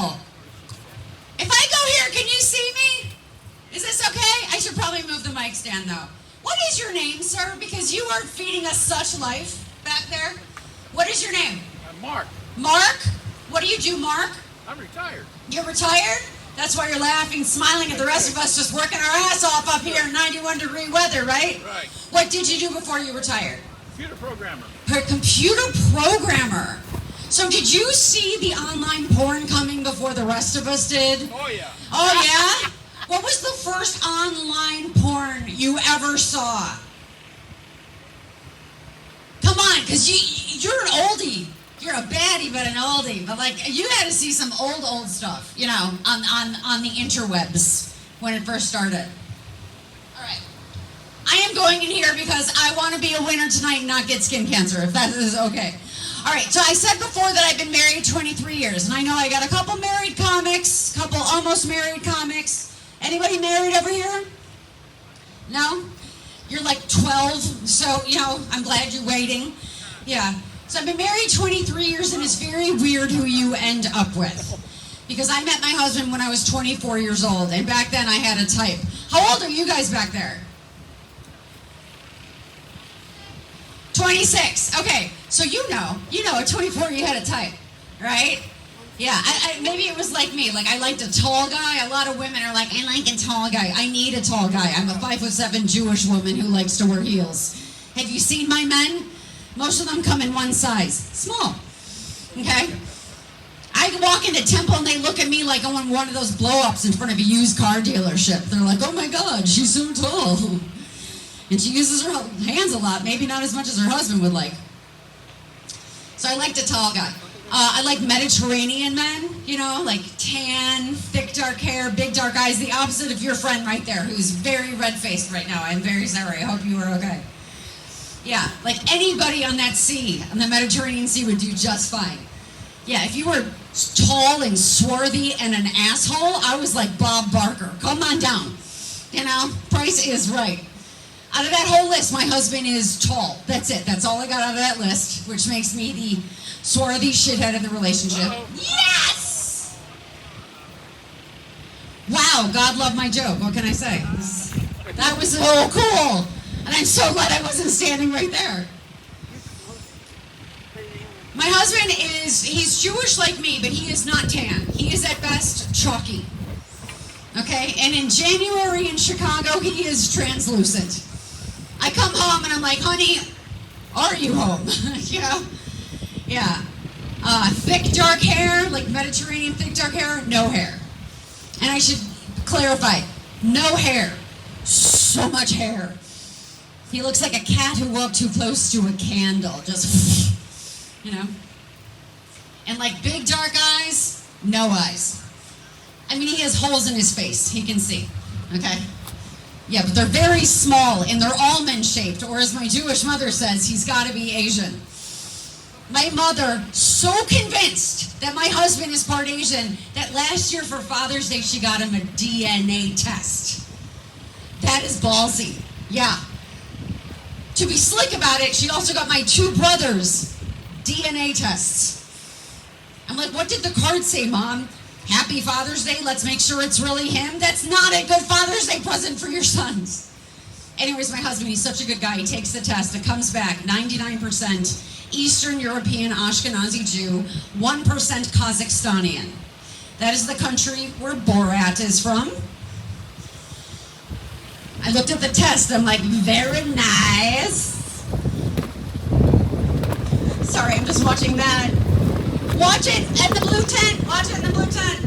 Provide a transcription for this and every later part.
cool. If I go here, can you see me? Is this okay? I should probably move the mic stand though. What is your name, sir? Because you are feeding us such life back there. What is your name? I'm Mark. Mark? What do you do, Mark? I'm retired. You're retired? That's why you're laughing, smiling at the rest of us just working our ass off up here in 91-degree weather, right? Right. What did you do before you retired? Computer programmer. A computer programmer. So did you see the online porn coming before the rest of us did? Oh, yeah. Oh, yeah? What was the first online porn you ever saw? Come on, because you're an oldie. You're a baddie, but an oldie. But like, you had to see some old stuff, you know, on the interwebs when it first started. All right. I am going in here because I want to be a winner tonight and not get skin cancer, if that is okay. All right, so I said before that I've been married 23 years, and I know I got a couple married comics, couple almost married comics. Anybody married over here? No? You're like 12, so, you know, I'm glad you're waiting. Yeah. So I've been married 23 years, and it's very weird who you end up with. Because I met my husband when I was 24 years old, and back then I had a type. How old are you guys back there? 26. Okay, so you know, at 24 you had a type, right? Yeah, maybe it was like me. Like, I liked a tall guy. A lot of women are like, I like a tall guy. I need a tall guy. I'm a 5'7" Jewish woman who likes to wear heels. Have you seen my men? Most of them come in one size. Small. Okay? I walk into Temple and they look at me like I'm one of those blow-ups in front of a used car dealership. They're like, oh my God, she's so tall. And she uses her hands a lot, maybe not as much as her husband would like. So I liked a tall guy. I like Mediterranean men, you know, like tan, thick dark hair, big dark eyes, the opposite of your friend right there, who's very red-faced right now. I'm very sorry. I hope you are okay. Yeah, like anybody on that sea, on the Mediterranean Sea, would do just fine. Yeah, if you were tall and swarthy and an asshole, I was like Bob Barker. Come on down. You know, price is right. Out of that whole list, my husband is tall. That's it. That's all I got out of that list, which makes me the swarthy shithead in the relationship. Uh-oh. Yes! Wow, God loved my joke. What can I say? That was so cool. And I'm so glad I wasn't standing right there. My husband he's Jewish like me, but he is not tan. He is at best chalky. Okay? And in January in Chicago, he is translucent. I come home and I'm like, honey, are you home? You know? Yeah. Thick dark hair, like Mediterranean thick dark hair, no hair. And I should clarify, no hair. So much hair. He looks like a cat who walked too close to a candle. Just, you know? And like big dark eyes, no eyes. I mean, he has holes in his face. He can see. Okay? Yeah, but they're very small and they're almond shaped, or as my Jewish mother says, he's got to be Asian. My mother, so convinced that my husband is part Asian, that last year for Father's Day, she got him a DNA test. That is ballsy. Yeah. To be slick about it, she also got my two brothers DNA tests. I'm like, what did the card say, Mom? Happy Father's Day, let's make sure it's really him. That's not a good Father's Day present for your sons. Anyways, my husband, he's such a good guy. He takes the test. It comes back 99% Eastern European Ashkenazi Jew, 1% Kazakhstanian. That is the country where Borat is from. I looked at the test. I'm like, very nice. Sorry, I'm just watching that. Watch it at the blue tent. Watch it in the blue tent.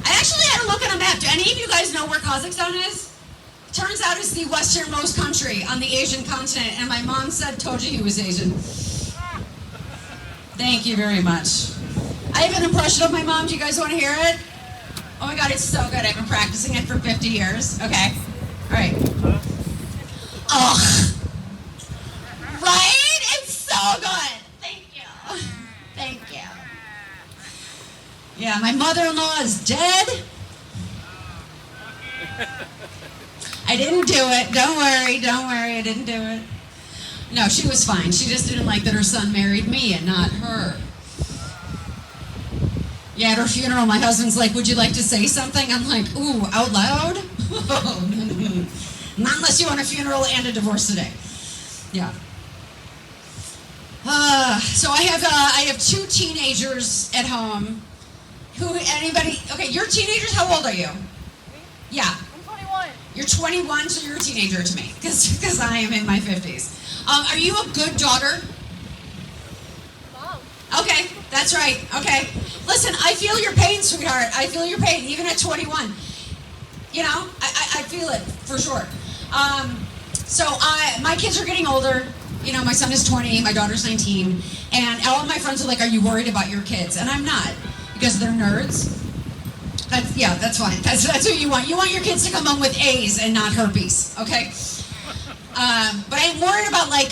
I actually had to look at a map. Do any of you guys know where Kazakhstan is? Turns out it's the westernmost country on the Asian continent, and my mom told you he was Asian. Thank you very much. I have an impression of my mom. Do you guys want to hear it? Oh my God, it's so good. I've been practicing it for 50 years. Okay. All right. Ugh. Right? It's so good. Thank you. Thank you. Yeah, my mother-in-law is dead. I didn't do it. Don't worry, I didn't do it. No, she was fine. She just didn't like that her son married me and not her. Yeah, at her funeral, my husband's like, would you like to say something? I'm like, ooh, out loud? Not unless you want a funeral and a divorce today. Yeah. So I have two teenagers at home. Okay, you're teenagers? How old are you? Yeah. I'm 21. You're 21, so you're a teenager to me, because I am in my 50s. Are you a good daughter? Mom. Okay, that's right. Okay. Listen, I feel your pain, sweetheart. I feel your pain, even at 21. You know, I feel it, for sure. My kids are getting older. You know, my son is 20, my daughter's 19, and all of my friends are like, are you worried about your kids? And I'm not, because they're nerds. That's fine. That's what you want. You want your kids to come home with A's and not herpes, okay? But I'm worried about, like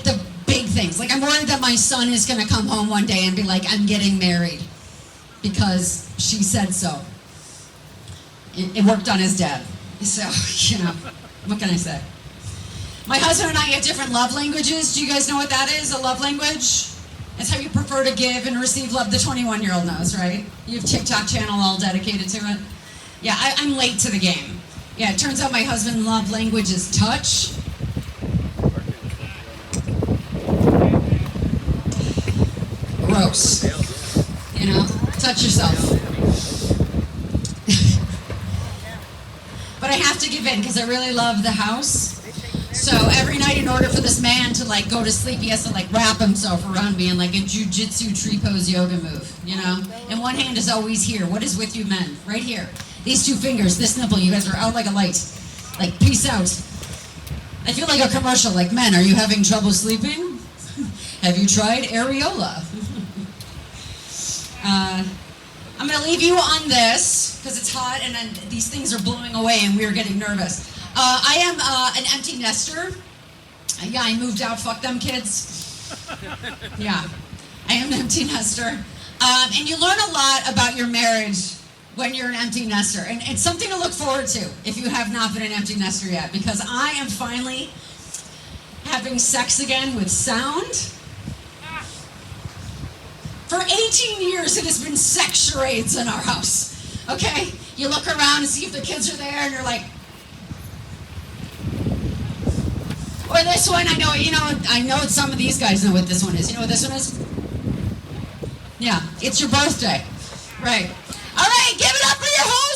the big things. Like, I'm worried that my son is going to come home one day and be like, I'm getting married because she said so. It worked on his dad. So, you know, what can I say? My husband and I have different love languages. Do you guys know what that is, a love language? It's how you prefer to give and receive love. The 21-year-old knows, right? You have TikTok channel all dedicated to it. Yeah, I'm late to the game. Yeah, it turns out my husband's love language is touch. Gross. You know, touch yourself. But I have to give in because I really love the house. So every night, in order for this man to like go to sleep, he has to like wrap himself around me in like a jujitsu tree pose yoga move, you know? And one hand is always here. What is with you men? Right here. These two fingers, this nipple, you guys are out like a light. Like, peace out. I feel like a commercial, like, men, are you having trouble sleeping? Have you tried areola? I'm going to leave you on this, because it's hot and then these things are blowing away and we're getting nervous. I am an empty nester. Yeah, I moved out, fuck them kids. Yeah, I am an empty nester. And you learn a lot about your marriage when you're an empty nester. And it's something to look forward to if you have not been an empty nester yet, because I am finally having sex again with sound. For 18 years, it has been sex charades in our house, okay? You look around and see if the kids are there, and you're like, or this one, I know some of these guys know what this one is. You know what this one is? Yeah, it's your birthday. Right. All right, give it up for your home